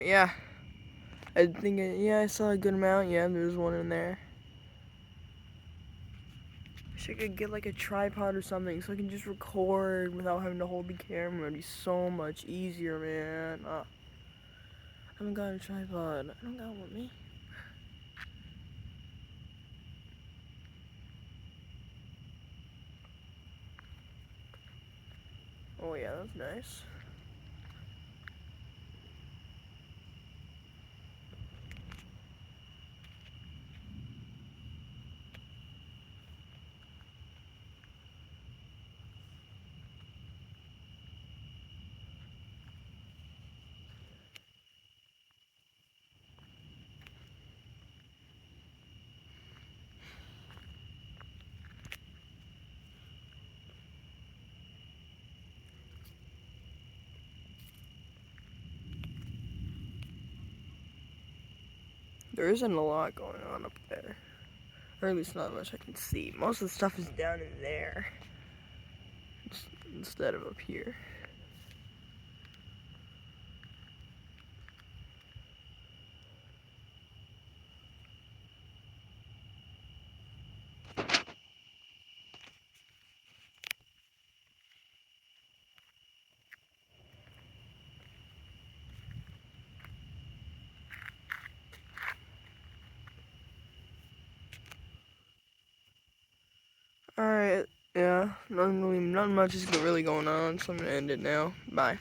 Yeah. I think, I saw a good amount. Yeah, there's one in there. Wish I could get like a tripod or something so I can just record without having to hold the camera. It'd be so much easier, man. I haven't got a tripod. I don't got one with me. Oh yeah, that's nice. There isn't a lot going on up there. Or at least not much I can see. Most of the stuff is down in there. Instead of up here. Alright, yeah, nothing much is really going on, so I'm gonna end it now. Bye.